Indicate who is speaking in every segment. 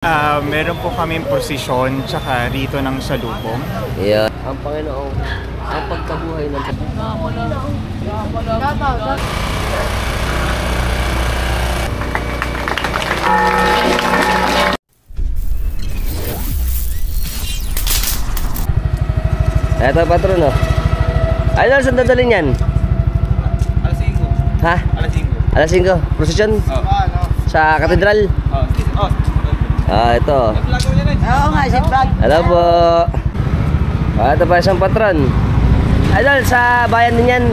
Speaker 1: Meron po kaming prosesyon tsaka rito ng salubong.
Speaker 2: Yeah. Ang Panginoon, ang pagkabuhay ng Eto patron oh. Idol, saan dadalhin yan?
Speaker 1: Alas 5.
Speaker 2: Ha?
Speaker 1: Alas 5.
Speaker 2: Alas 5, prosesyon? Sa katedral? Ito.
Speaker 3: Oo nga, si Brad.
Speaker 2: Hello po. Ito pa isang patron. Idol, sa bayan din yan?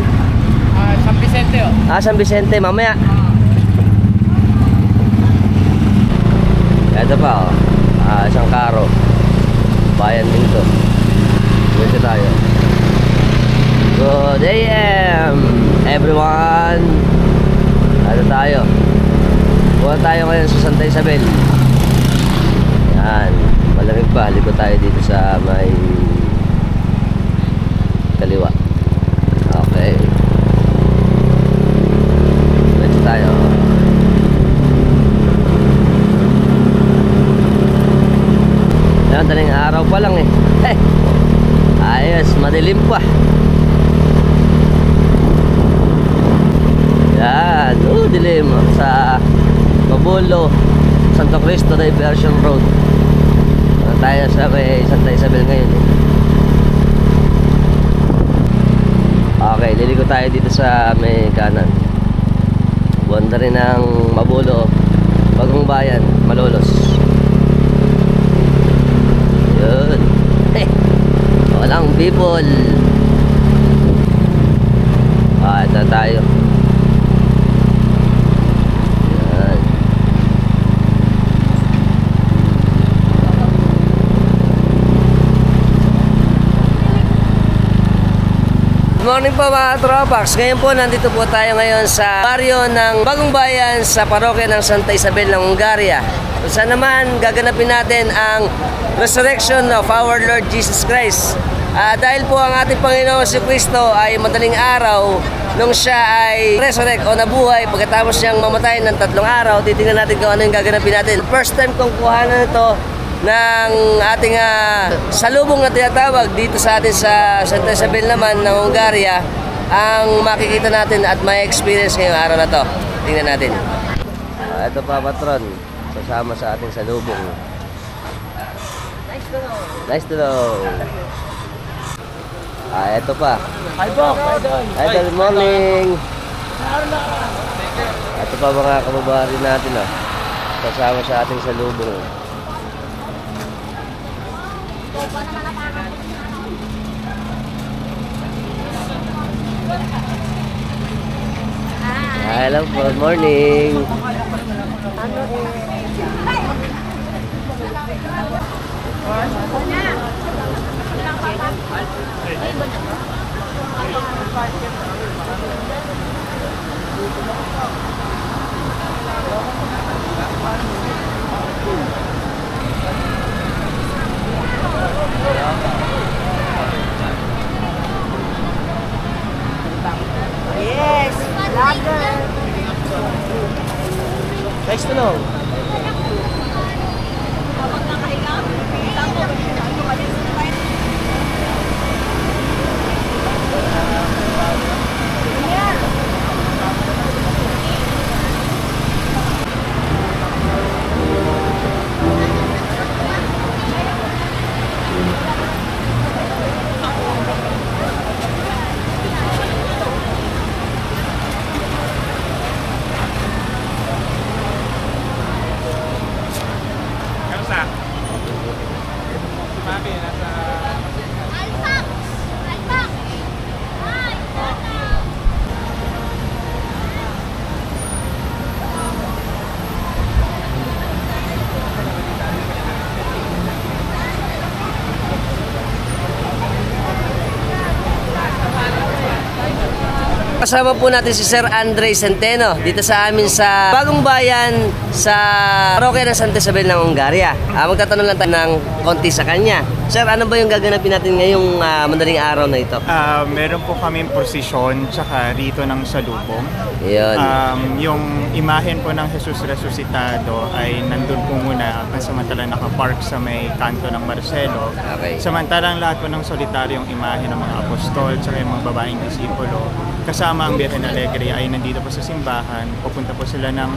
Speaker 3: San Vicente oh.
Speaker 2: San Vicente, mamaya. Ito pa oh. Isang karo. Bayan din to. Dito tayo. Good AM everyone. Ito tayo. Buwan tayo ngayon sa Santa Isabel. Yan. Malamig pa. Halika tayo dito sa may kaliwa. Okay. Dito tayo. Yan, daling araw pa lang eh. Ayos, madilim pa. Yan, dilim sa Mabulo, Santo Cristo Diversion Road. Tayo sa may Santa Isabel ngayon eh. Okay, liliko tayo dito sa may kanan. Buwanda rin ng Mabulo, Bagong Bayan, Malolos. Yun. Walang people. Ito tayo. Yan. Good morning po mga tropax. Ngayon po nandito po tayo ngayon sa baryo ng Bagong Bayan sa parokya ng Santa Isabel ng Hungaria. Saan naman gaganapin natin ang resurrection of our Lord Jesus Christ. Dahil po ang ating Panginoon si Cristo ay madaling araw nung siya ay resurrect o nabuhay pagkatapos niyang mamatay ng 3 araw, titingnan natin kung ano yung gaganapin natin. First time kong kuhanan ito ng ating salubong na tinatawag dito sa atin sa Santa Isabel naman ng Hungaria. Ang makikita natin at may experience ngayong araw na to. Tingnan natin. Ito pa patron, kasama sa ating salubong. Nice to know. Nice to know. Ito pa.
Speaker 3: Hi Bob, idol.
Speaker 2: Good morning. Ito pa mga kababayan natin kasama sa ating salubong. Hello, good morning.
Speaker 3: Yes, vlogger.
Speaker 2: Nice to know. kasama po natin si Sir Andre Centeno dito sa amin sa Bagong Bayan sa parokya ng Santa Isabel ng Hungaria. Magtatanong lang tayo ng konti sa kanya. Sir, ano ba yung gaganapin natin ngayong madaling araw na ito?
Speaker 1: Meron po kaming prosesyon tsaka rito ng salubong.
Speaker 2: Yun.
Speaker 1: Yung imahen po ng Jesus Resuscitado ay nandun po muna pansamantala nakapark sa may kanto ng Marcelo.
Speaker 2: Okay.
Speaker 1: Samantalang lahat po ng solitaryong imahe ng mga apostol tsaka yung mga babaeng disipulo kasama ang Virgen Alegre ay nandito po sa simbahan. Pupunta po sila ng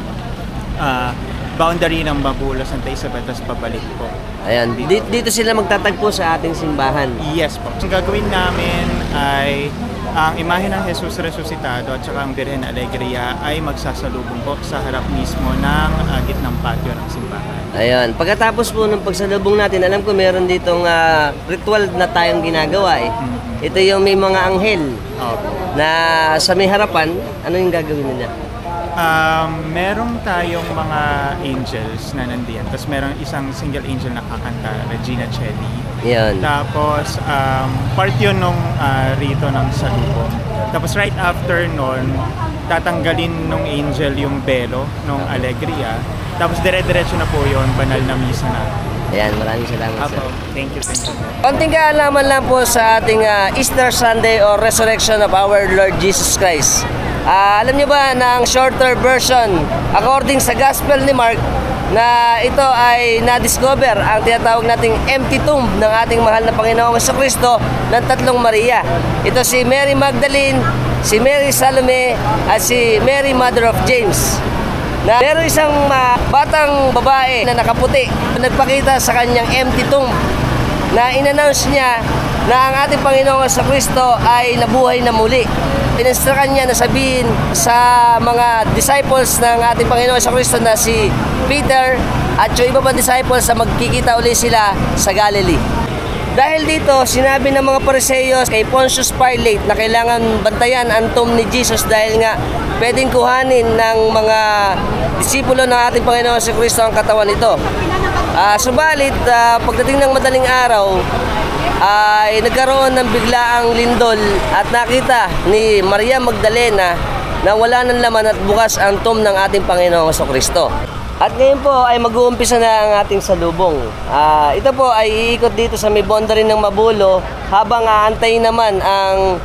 Speaker 1: boundary ng Mabulo, Santa Isabel, tapos pabalik po.
Speaker 2: Ayan, dito sila magtatagpo sa ating simbahan.
Speaker 1: Yes po. Ang gagawin namin ay ang imahe ng Jesus Resuscitado at saka ang Virgen Alegria ay magsasalubong po sa harap mismo ng gitnang patio ng simbahan.
Speaker 2: Ayan, pagkatapos po ng pagsalubong natin, alam ko meron ditong ritual na tayong ginagawa eh. Ito yung may mga anghel na sa may harapan, ano yung gagawin nila?
Speaker 1: Merong tayong mga angels na nandiyan. Tapos merong isang single angel na kakanta, Regina Celli.
Speaker 2: Yan.
Speaker 1: Tapos part yun nung rito ng salubong. Tapos right after nun, tatanggalin nung angel yung belo nung Alegria. Tapos dire-diretso na po yun, banal na misa na.
Speaker 2: Ayan, maraming salamat sir.
Speaker 1: Thank you.
Speaker 2: Konting kaalaman lang po sa ating Easter Sunday or Resurrection of our Lord Jesus Christ. Alam niyo ba na ang shorter version according sa Gospel ni Mark na ito ay na-discover ang tinatawag nating empty tomb ng ating mahal na Panginoong Jesucristo ng tatlong Maria. Ito si Mary Magdalene, si Mary Salome at si Mary Mother of James. Na meron isang batang babae na nakaputi nagpakita sa kanyang empty tomb na in-announce niya na ang ating Panginoong Jesucristo ay nabuhay na muli. Ininstrukan niya na sabihin sa mga disciples ng ating Panginoong Jesucristo na si Peter at yung iba pang disciples na magkikita uli sila sa Galilee. Dahil dito, sinabi ng mga Pariseo kay Pontius Pilate na kailangan bantayan ang tomb ni Jesus dahil nga pwedeng kuhanin ng mga disipulo ng ating Panginoon Jesucristo ang katawan nito. Subalit, pagdating ng madaling araw, ay nagkaroon ng biglaang lindol at nakita ni Maria Magdalena na wala ng laman at bukas ang tomb ng ating Panginoong Jesucristo. At ngayon po ay mag-uumpisa na ang ating salubong. Ito po ay iikot dito sa may boundary ng Mabulo habang aantayin naman ang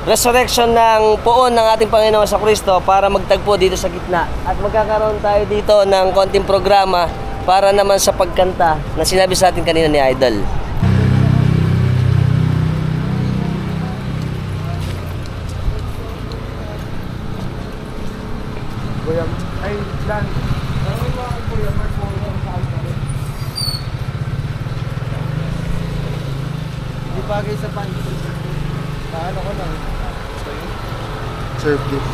Speaker 2: resurrection ng poon ng ating Panginoon Jesucristo para magtagpo dito sa gitna. At magkakaroon tayo dito ng konting programa para naman sa pagkanta na sinabi sa atin kanina ni Idol.
Speaker 1: Ay, Dan.
Speaker 4: Hindi bagay sa pan. Paano ko lang? Serve this.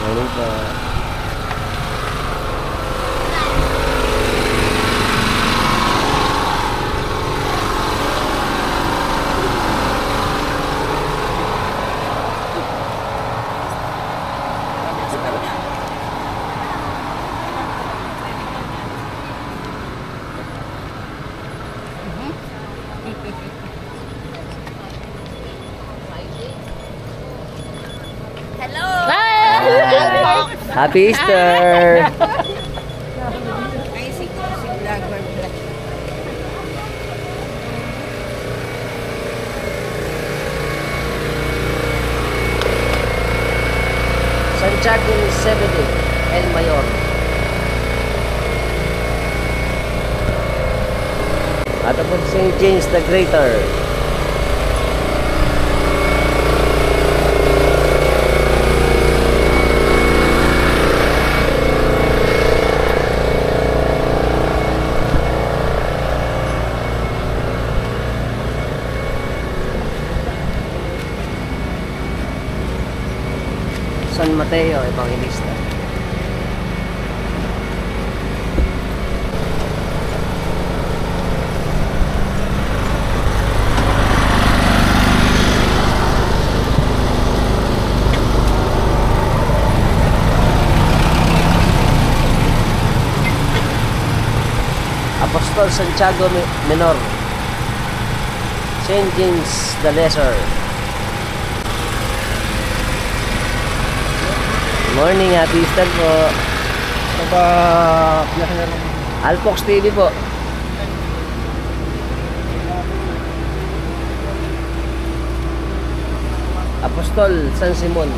Speaker 2: Ano ba? Happy Easter! Santiago Zebedee, El Mayor. At po St. James the Greater. San Mateo, Evangelista. Apostol Santiago Menor, St. James the Lesser. Morning, happy Easter po. Alpox TV po. Apostol San Simon,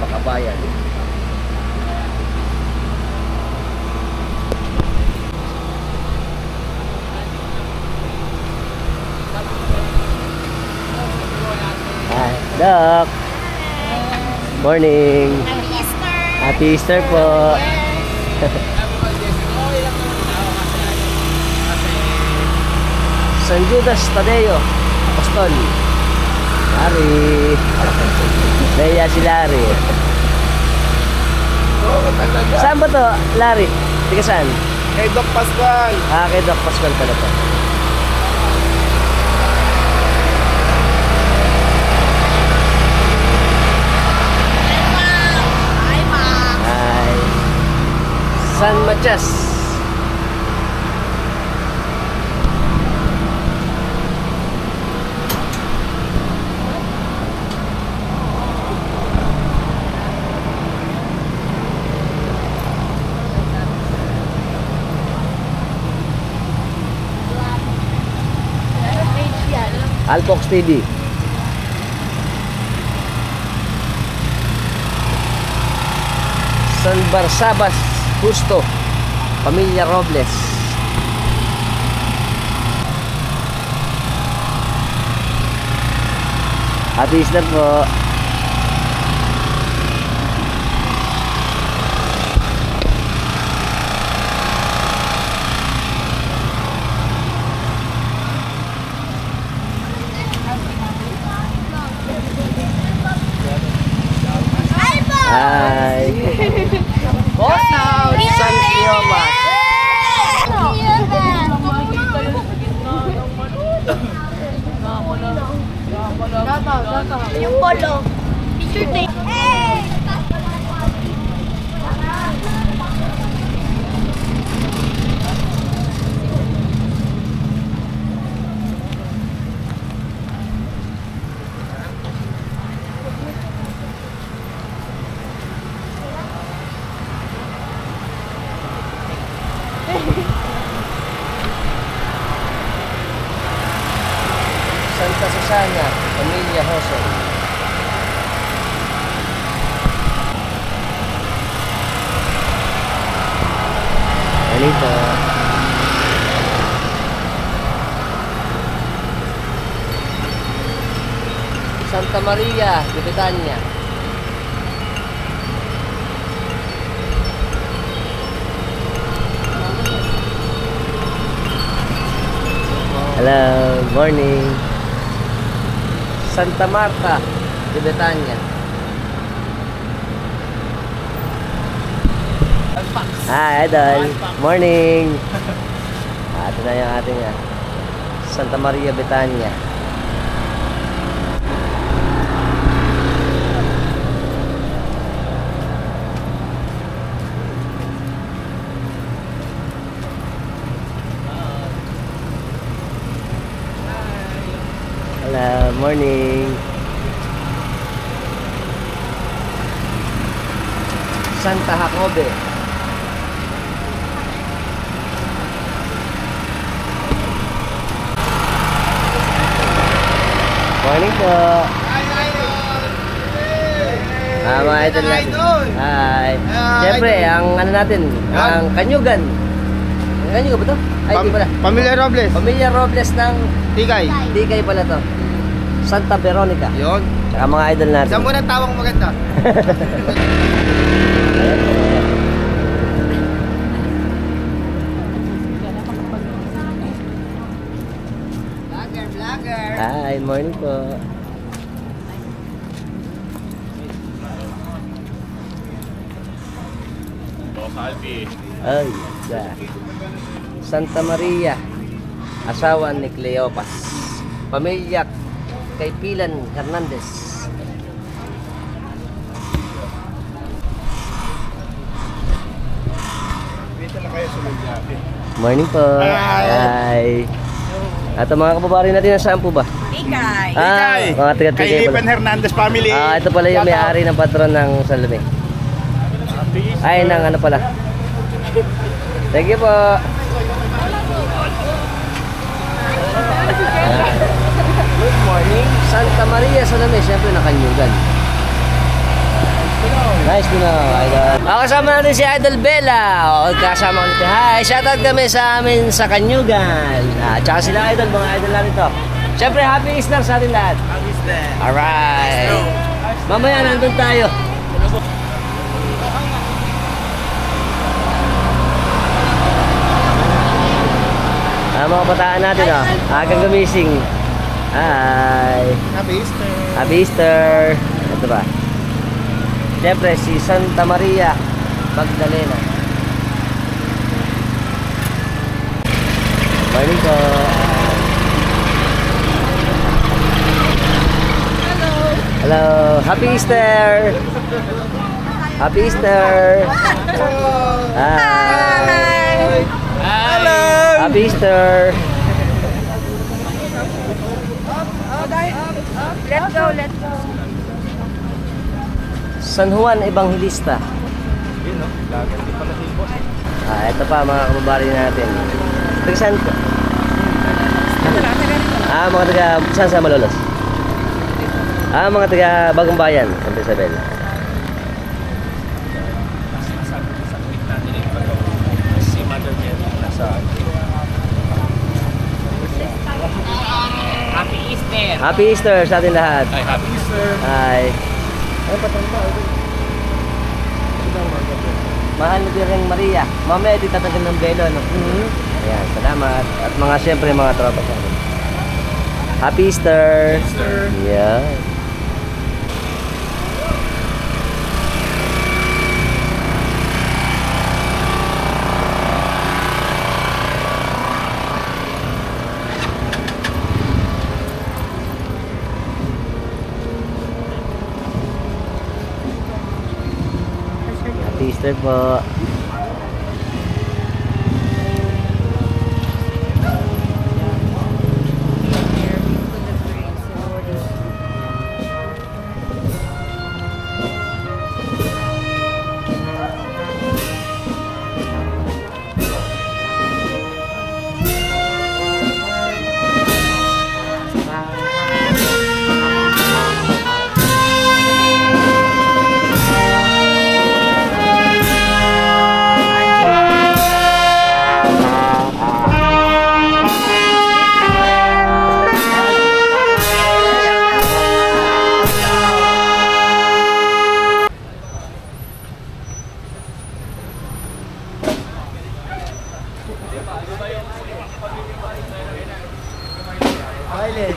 Speaker 2: Bakabayan. Hi, Doc. Morning.
Speaker 5: Happy Easter!
Speaker 2: Happy Easter po. San Judas Tadeo, Apostol. Larry. Leia si Larry. Saan ba to, Larry? Tiga saan?
Speaker 4: Kay Doc Pascual.
Speaker 2: Kay Doc Pascual pala to. Hi. San Matias. Alpox TV. San Barsabas Justo, Pamilya Robles. Happy Easter po. Hi. San Cleomas.
Speaker 5: Yung polo. Picture tape. Hey!
Speaker 2: Santa Susana, Pamilya Hoson. Anita. Santa Maria de Betania. Hello, morning. Santa Marta de Betania. Hi, Idol. Morning. Ito na yung ating Santa Maria Betania. Hello, morning. Santa Jacobe. Morning po. Mga idol natin. Hi. Siyempre, ang ano natin, ang Kanyugan. Ang Kanyugan ba ito? Ay, di pala.
Speaker 4: Pamilya Robles.
Speaker 2: Pamilya Robles ng
Speaker 4: Tigay.
Speaker 2: Tigay pala to. Santa Veronica.
Speaker 4: Yun.
Speaker 2: Tsaka mga idol natin.
Speaker 4: Saan mo na tawang maganda? Vlogger.
Speaker 2: Hi, morning po. Ay, Santa Maria, asawa ni Cleopas. Pamilya kay Pilan Hernandez.
Speaker 4: Dito na kayo sa Manjabi.
Speaker 2: Morning po. Hi. At ang mga kababayan natin, nasaan po ba?
Speaker 5: Ikay.
Speaker 2: Mga taga
Speaker 4: Kay Lipan Hernandez family.
Speaker 2: ito pala yung may-ari ng patron ng San Lume. Ay, ng ano pala. Thank you po. Good morning. Santa Maria, San Lume. Siyempre, nakanyugan. Nice to know, Idol. Kasama natin si Idol Bella. Kasama ko natin. Hi, shoutout kami sa amin sa Kanyugan. Tsaka sila Idol, mga Idol natin ito. Siyempre, happy Easter sa atin lahat.
Speaker 4: Happy Easter.
Speaker 2: Alright. Mamaya, nandun tayo. Mga bataan natin, agang gumising. Hi.
Speaker 4: Happy Easter.
Speaker 2: Happy Easter. Ito ba? Siyempre, si Santa Maria Magdalena. Morning po. Hello. Happy Easter. Happy Easter. Hi.
Speaker 4: Hello.
Speaker 2: Happy Easter.
Speaker 5: Let's go, let's go.
Speaker 2: San Juan Evangelista.
Speaker 4: Yun no, lagi hindi pala si boss.
Speaker 2: Ito pa mga kababayan natin. Taga saan po? Mga taga saan sa Malolos? Mga taga Bagong Bayan, Santa Isabel.
Speaker 4: Si Mother Mary nasa
Speaker 3: Happy Easter.
Speaker 2: Happy Easter sa atin lahat.
Speaker 4: Ay, Happy Easter.
Speaker 2: Hi. Ay, patang ba? Mahal na din rin Maria. Mamaya di tatagal ng belo, no? Ayan, salamat. At mga siyempre mga tropa sa amin. Happy Easter.
Speaker 4: Easter.
Speaker 2: Yeah. Happy Easter po.
Speaker 4: Violet.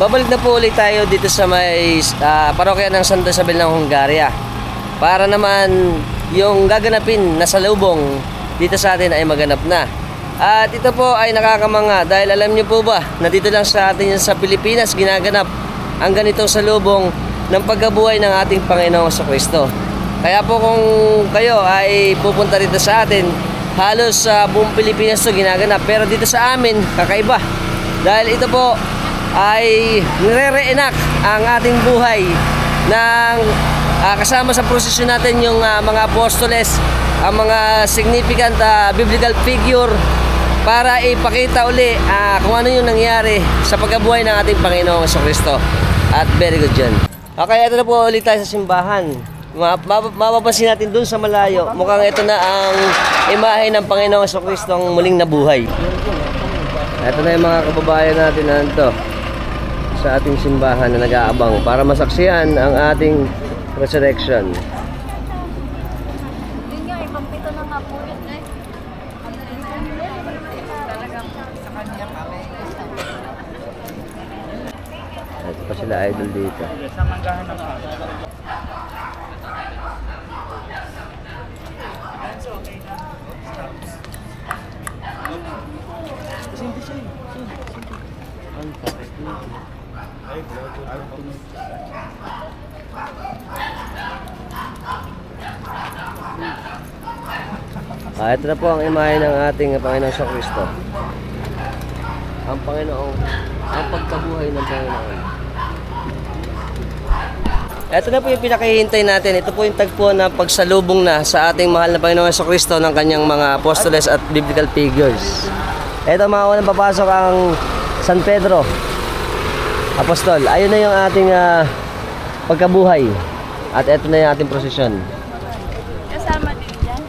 Speaker 2: babalik na po ulit tayo dito sa may parokya ng Santa Isabel ng Hungaria. Para naman yung gaganapin na salubong dito sa atin ay maganap na. At ito po ay nakakamanga dahil alam niyo po ba na dito lang sa atin sa Pilipinas ginaganap ang ganitong salubong ng pagkabuhay ng ating Panginoong Kristo. Kaya po kung kayo ay pupunta rito sa atin, halos sa buong Pilipinas ito ginaganap. Pero dito sa amin, kakaiba. Dahil ito po ay nire-reenact ang ating buhay ng kasama sa prosesyon natin yung mga apostoles, ang mga significant biblical figure para ipakita uli kung ano yung nangyari sa pagkabuhay ng ating Panginoong Kristo. At very good yun. Okay, ito na po ulit tayo sa simbahan. Mapapansin natin dun sa malayo, mukhang ito na ang imahe ng Panginoong Kristo ang muling nabuhay. Ito na yung mga kababayan natin na ito sa ating simbahan na nag-aabang para masaksihan ang ating resurrection.
Speaker 5: Yun nga, ibang pito na nga po yun.
Speaker 2: Ito pa sila idol dito.
Speaker 1: Sa manggahan ng
Speaker 2: Ito na po ang imahe ng ating Panginoong Kristo. Ang Panginoong, ang pagkabuhay ng Panginoon. Ito na po yung pinakahihintay natin. Ito po yung tagpo na pagsalubong na sa ating mahal na Panginoong Kristo ng kanyang mga apostoles at biblical figures. Ito mga unang papasok ang San Pedro Apostol. Ayun na yung ating pagkabuhay. At ito na yung ating prosesyon.
Speaker 5: Kasama din dyan.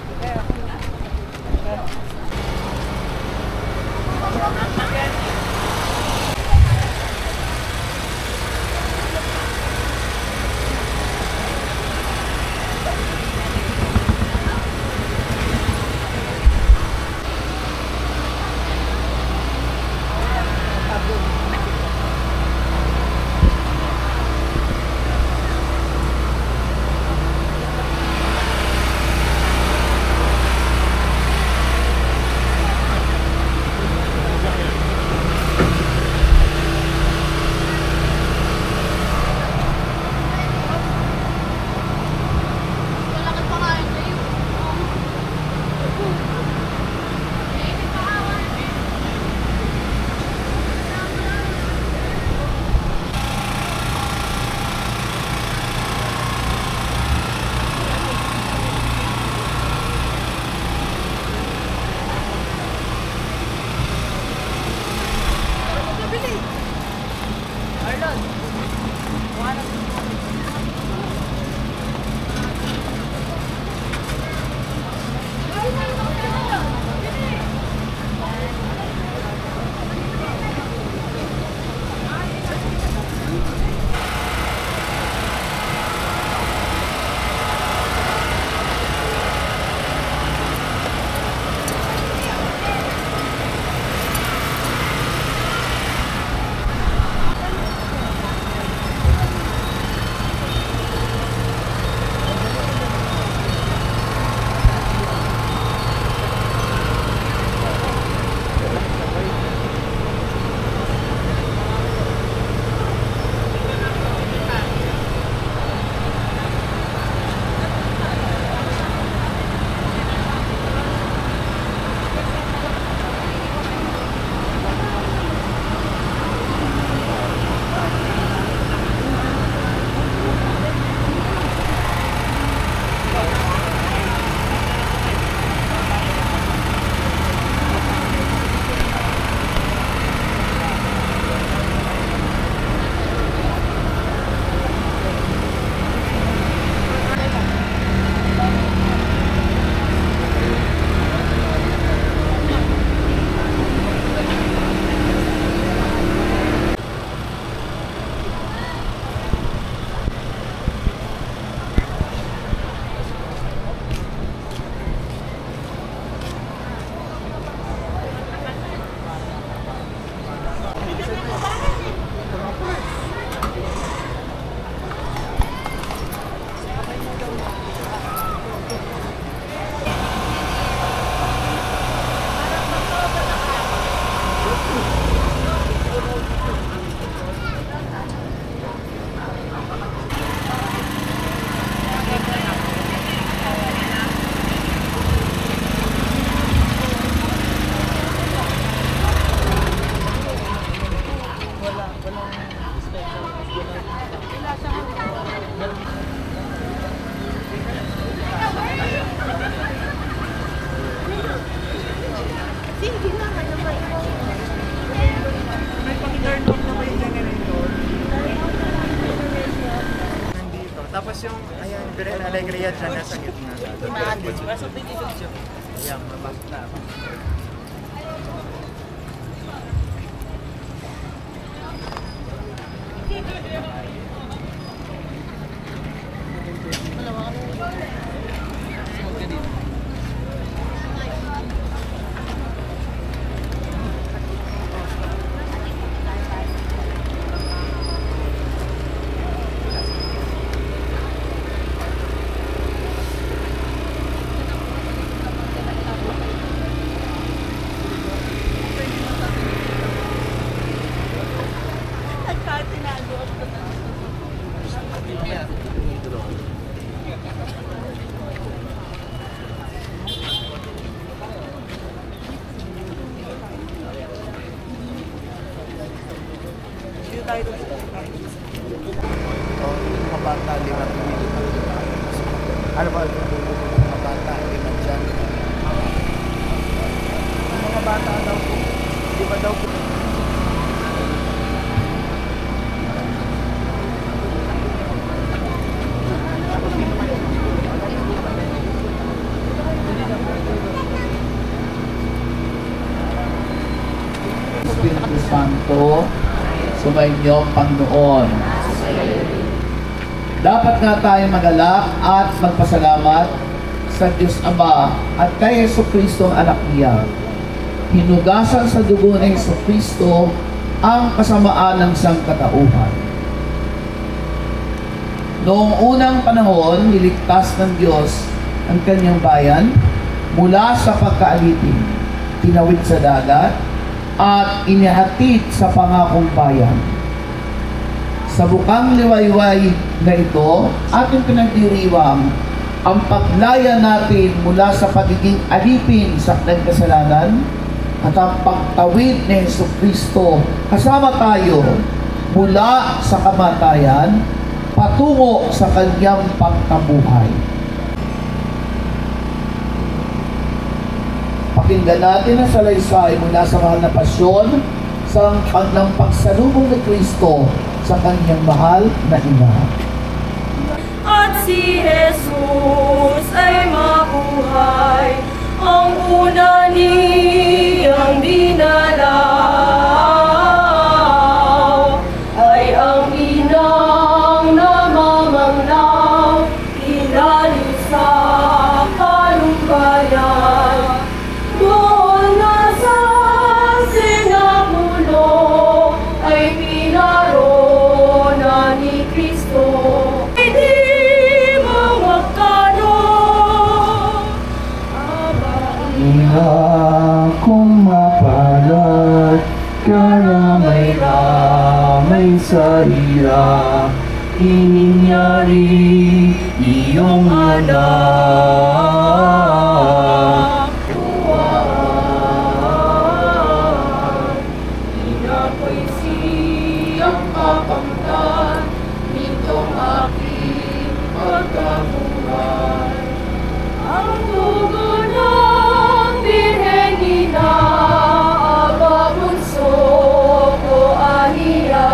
Speaker 4: Mga bata, 5 ano ba? Mga bata, 5 dyan. Mga bata daw po. Di ba daw po?
Speaker 6: Espiritu Santo, sumainyo Panginoon. Dapat nga tayo magalak at magpasalamat sa Diyos Ama at kay Jesucristo ang anak niya. Hinugasan sa dugo ng Jesucristo ang kasamaan ng sangkatauhan. Noong unang panahon, niligtas ng Diyos ang kanyang bayan mula sa pagkaalipin, tinawid sa dagat, at inihatid sa pangakong bayan. Sa bukang liwayway na ito, ating pinagdiriwang ang paglaya natin mula sa pagiging alipin sa kasalanan at ang pagtawid ni Jesucristo kasama tayo mula sa kamatayan patungo sa kanyang pagkabuhay. Pakinggan natin ang salaysay mula sa mahal na pasyon sa pagsalubong ni Kristo sa kanyang mahal na ina.
Speaker 5: At si Jesus ay mabuhay, ang una niyang dinalaw ay ang inang namamanglaw, ilalim sa panubayan. Doon na sa sinapulo ay pinarona ni Kristo. Hindi mo magkano
Speaker 6: Ina kong mapalad, karamay-ramay sa hirap, ininyari iyong anak.
Speaker 5: Inako'y siyang kapangtan nitong aking pagkabuhay. Ang dugo ng Birhenina, Aba Bunso ko ahiya,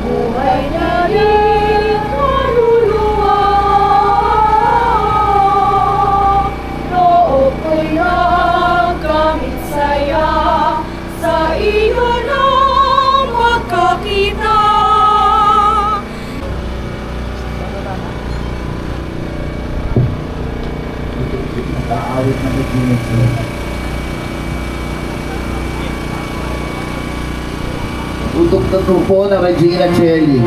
Speaker 5: buhay na rin kaluluwa. Loob ko'y nagkamit saya sa iyo ng pagkakita.
Speaker 6: Nag-aawit na bitinit ko. Tutok na trupo na Regina Celli.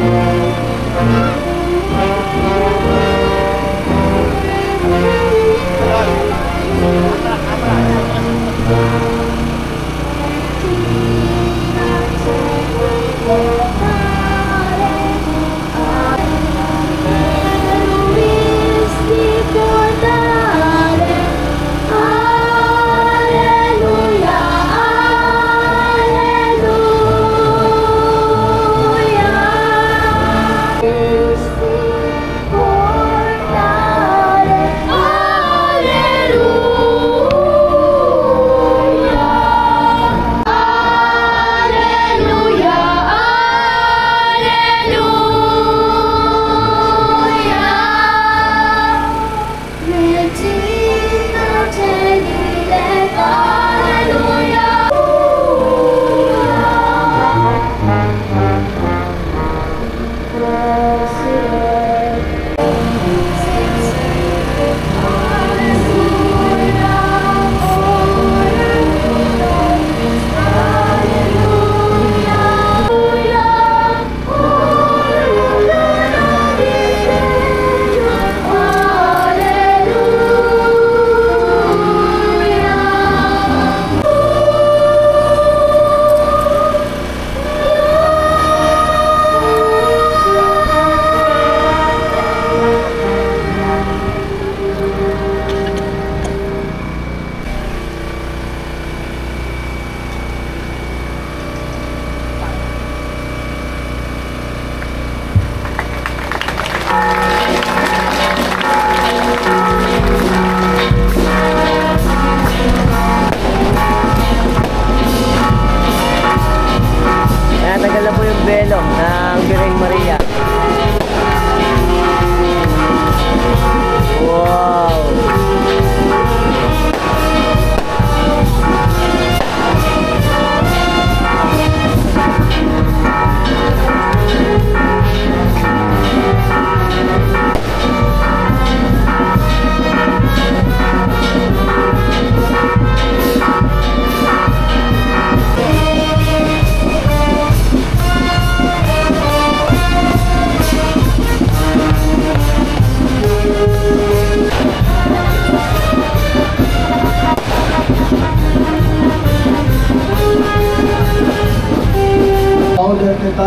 Speaker 5: For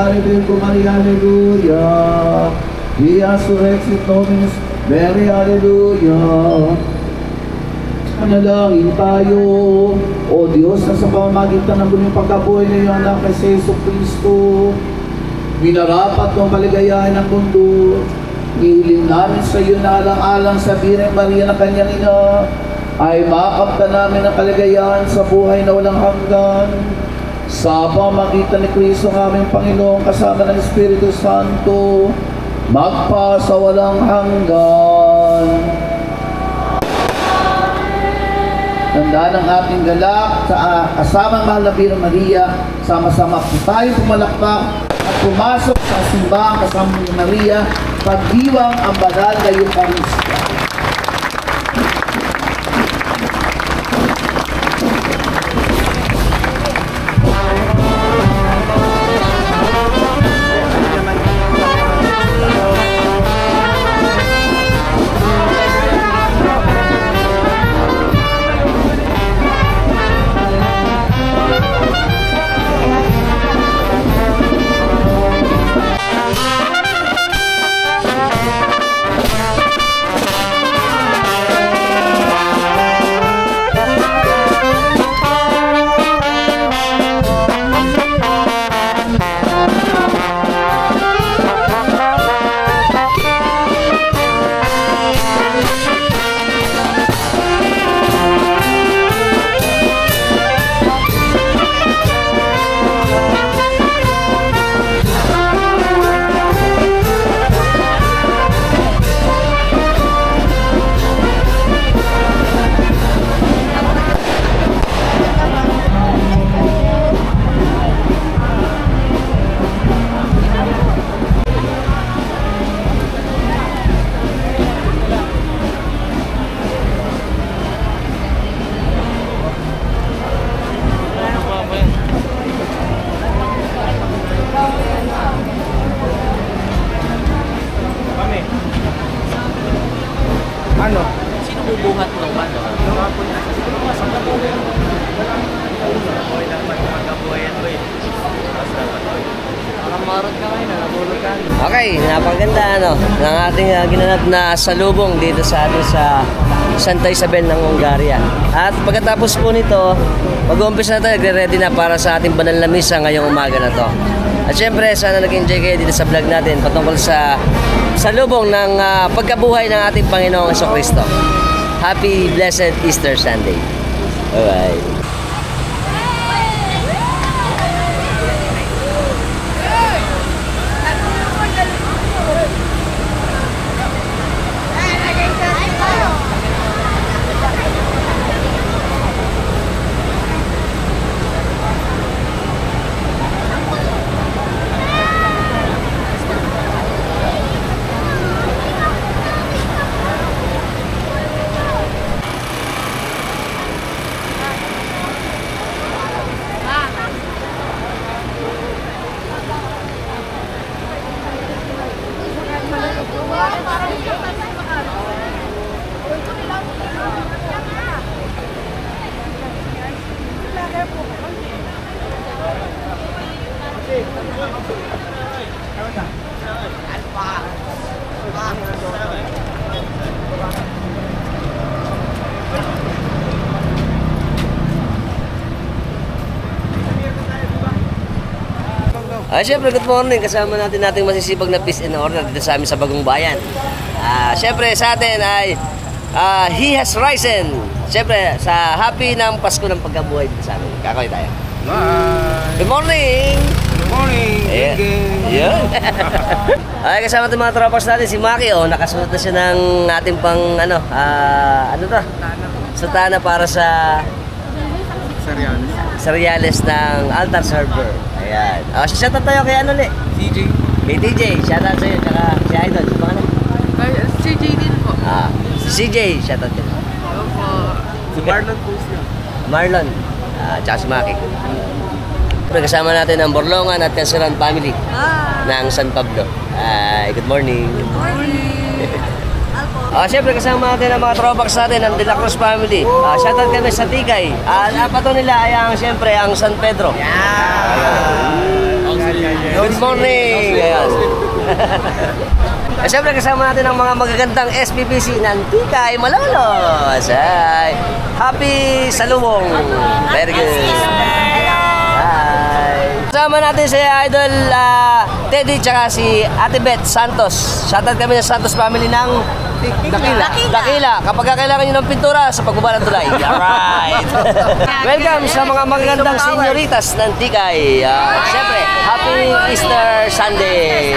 Speaker 6: Salve Virgo Maria, Alleluia. Via surrexit Dominus, Mary, Alleluia. Manalangin tayo, O Diyos, na sa pamamagitan ng muling pagkabuhay na iyong anak na si Jesu Cristo, minarapat ng kaligayahan ng mundo. Ihiling namin sa iyo na alang-alang sa Birheng Maria na kanyang ina, ay makamtan namin ang kaligayahan sa buhay na walang hanggan. Sa pamamagitan ni Kristo ng aming Panginoon kasama ng Espiritu Santo, magpa sa walang hanggan. Tandaan ang ating galak sa kasama ng mahal na Birheng Maria, sama-sama po tayo pumalakpak at pumasok sa simbahan kasama ni Maria, pagdiwang ang banal na Eucharistia.
Speaker 3: Ano? Sino bubuhat ng ano?
Speaker 2: Okay, napaganda ano ng ating ginanap na salubong dito sa atin sa Santa Isabel ng Hungaria. At pagkatapos po nito, mag-uumpisa na tayo, nagre-ready na para sa ating banal na misa ngayong umaga na to. At syempre, sana nag-enjoy kayo dito sa vlog natin patungkol sa salubong ng pagkabuhay ng ating Panginoong Jesucristo. Happy, blessed Easter Sunday. Bye-bye. Siyempre, good morning. Kasama natin nating masisipag na peace and order dito sa amin sa Bagong Bayan. Siyempre, sa atin ay He has risen. Siyempre, sa happy ng Pasko ng pagkabuhay dito sa amin. Kakawin tayo.
Speaker 4: Bye!
Speaker 2: Good morning!
Speaker 4: Good morning!
Speaker 2: Ayan. Ayan. Ay, kasama natin mga tropas natin, si Maki, nakasuot na siya ng ating pang, ano to? Sutana para sa Seriales ng altar server. Ayan. Shoutout tayo kay ano ulit?
Speaker 4: TJ.
Speaker 2: Kay TJ. Shoutout sa'yo, tsaka si Idol. Si pangalan?
Speaker 3: CJ din po.
Speaker 2: Si CJ. Shoutout din.
Speaker 3: Opo.
Speaker 4: Si Marlon post niya.
Speaker 2: Marlon. Tsaka si Maki. Kasama natin ang Borlongan at Kansuran family ng San Pablo. Good morning. Good morning. Siyempre kasama natin ang mga throwbacks natin ng De La Cruz family. Shoutout kami sa Tikay. Apato nila ay siyempre ang San Pedro. Good morning. Siyempre kasama natin ang mga magagandang SPPC ng Tikay, Malolos. Happy Salubong. Very good. Kasama natin si Idol Teddy tsaka si Ate Beth Santos. Shoutout kami ng Santos family ng Dakila. Kapag kailangan nyo ng pintura sa pagbaba ng tulay. Alright. Welcome sa mga magagandang senyoritas ng Tikay. Siyempre, Happy Easter Sunday.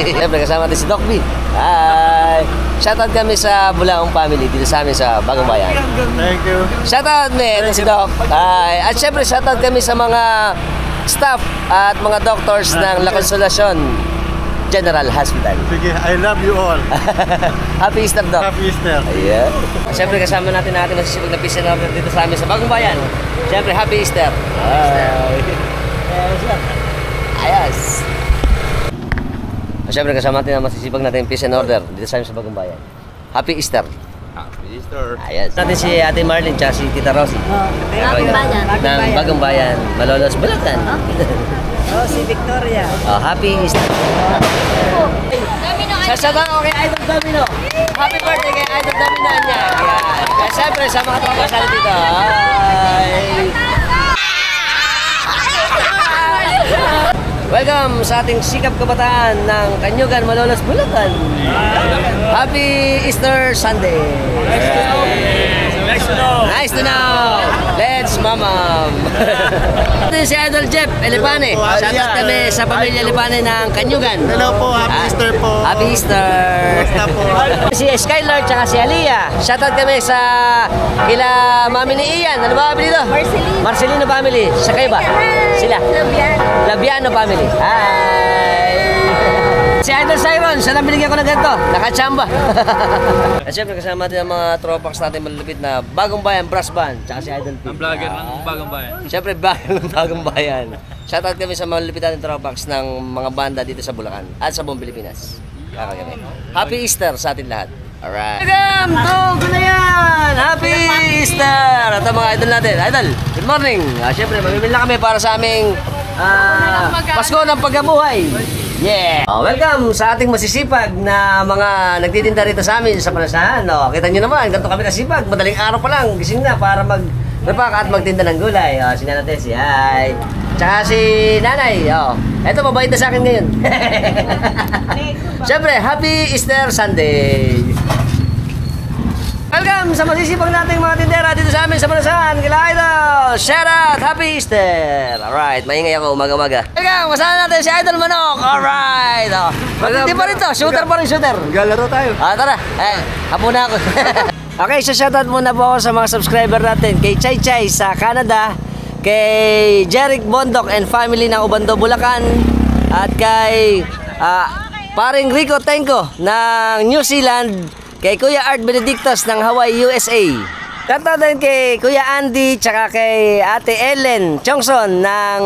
Speaker 2: Siyempre, kasama natin si Doc B. Hi. Shoutout kami sa Bulaong family dito sa amin sa Bagong Bayan.
Speaker 4: Thank you.
Speaker 2: Shoutout ito si Doc. At syempre shoutout kami sa mga staff at mga doctors ng La Consolacion General Hospital.
Speaker 4: Sige, I love you all.
Speaker 2: Happy Easter, Doc.
Speaker 4: Happy Easter.
Speaker 2: Ayan. Siyempre kasama natin masisipag na peace and order dito sa amin sa Bagong Bayan. Siyempre, Happy Easter. Ayos. Siyempre kasama natin ang masisipag natin peace and order dito sa amin sa Bagong Bayan. Happy Easter.
Speaker 4: Happy Easter.
Speaker 2: Ayos. Natin si Ate Marlene tsaka si Tita Rosie.
Speaker 5: Bagong Bayan.
Speaker 2: Ng Bagong Bayan, Malolos, Bulacan.
Speaker 3: Si Victoria.
Speaker 2: Happy Easter. Sasabaw ko kay Idol Domino. Happy birthday kay Idol Domino niya. Kaya siyempre sa mga tropa sa dito. Welcome sa ating sikap kabataan ng Kanyugan, Malolos, Bulacan. Happy Easter Sunday. Nice to know. Let's mamam. Ito si Idol Jeff Elipane. Shoutout kami sa pamilya Elipane ng Kanyugan.
Speaker 4: Hello po, Happy Easter po.
Speaker 2: Happy Easter.
Speaker 4: Basta po.
Speaker 2: Si Skylar tsaka si Aliyah. Shoutout kami sa kila mami ni Ian. Ano ba kami dito? Marcelino family. Sa kayo ba? Sila? Labiano family. Hi! Si Idol Siron, siya lang binigyan ko ng ganito. Nakachamba. At syempre kasama natin ang mga tropaks natin malulupit na Bagong Bayan Brass Band. Tsaka si Idol P.
Speaker 3: Ang vlogger ng Bagong Bayan.
Speaker 2: Syempre vlogger ng Bagong Bayan. Shoutout kami sa mga malulupit natin tropaks ng mga banda dito sa Bulacan at sa buong Pilipinas. Kami. Happy Easter sa atin lahat. Alright. Welcome to Gunayan! Happy Easter! At ang mga idol natin. Idol, good morning. Syempre, mamimili na kami para sa aming Pasko ng Pagkabuhay. Yeah! Welcome sa ating masisipag na mga nagtitinda rito sa amin sa Panasahan. Kita nyo naman, ganito kami kasipag. Madaling araw pa lang, gising na para magrepak at magtinda ng gulay. Si Nanay si Hi. Tsaka si Nanay. Eto, mabait na sa akin ngayon. Siyempre, Happy Easter Sunday! Welcome sa masisipag nating mga tindera dito sa amin sa Panasahan. Kila Idol! Shout out! Happy Easter! Alright, maingay ako umaga-umaga. Welcome! Masama natin si Idol Manok! Alright! Hindi pa rin to. Shooter pa rin, shooter.
Speaker 4: Galaro tayo.
Speaker 2: Tara. Hapo na ako. Okay, so shoutout muna po ako sa mga subscriber natin. Kay Chay Chay sa Canada, kay Jeric Bondok and family ng Ubando, Bulacan, at kay paring Rico Tenko ng New Zealand, kay Kuya Art Benedictos ng Hawaii, USA. Kanta din kay Kuya Andy tsaka kay Ate Ellen Chongson ng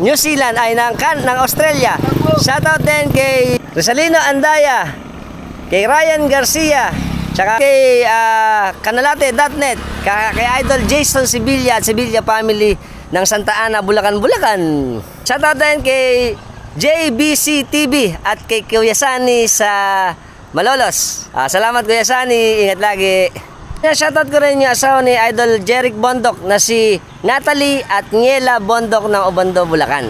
Speaker 2: New Zealand ay ng Australia. Shoutout din kay Rosalino Andaya, kay Ryan Garcia, tsaka kay Kanalate.net, kay Idol Jason Sevilla at Sevilla family ng Santa Ana, Bulacan, Bulacan. Shoutout din kay JBC TV at kay Kuya Sani sa Malolos. Salamat Kuya Sani, ingat lagi. Shoutout ko rin yung asawa ni Idol Jeric Bondok na si Natalie at Niela Bondok ng Obando, Bulacan.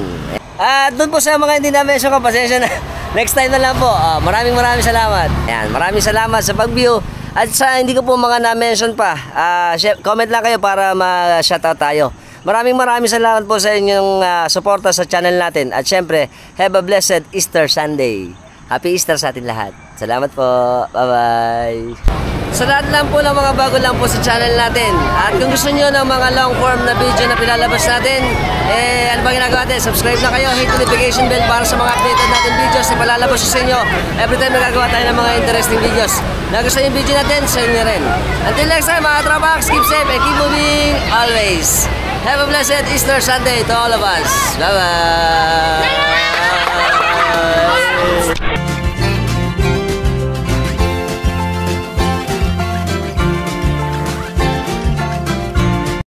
Speaker 2: At doon po sa mga hindi na-mention ko, pasensya na. Next time na lang po. Maraming salamat. Ayan, maraming salamat sa pag-view. At sa hindi ko po mga na-mention pa, comment lang kayo para ma-shoutout tayo. Maraming salamat po sa inyong suporta sa channel natin. At syempre, have a blessed Easter Sunday. Happy Easter sa atin lahat. Salamat po. Bye-bye. Sa lahat lang po ng mga bago lang po sa channel natin. At kung gusto nyo ng mga long form na video na pinalabas natin, ano ba ginagawa natin? Subscribe na kayo, hit notification bell para sa mga updated natin videos na palalabas sa inyo. Every time nagagawa tayo ng mga interesting videos. Nagustuhan yung video natin, share nyo rin. Until next time mga Tropax, keep safe and keep moving always. Have a blessed Easter Sunday to all of us. Bye-bye!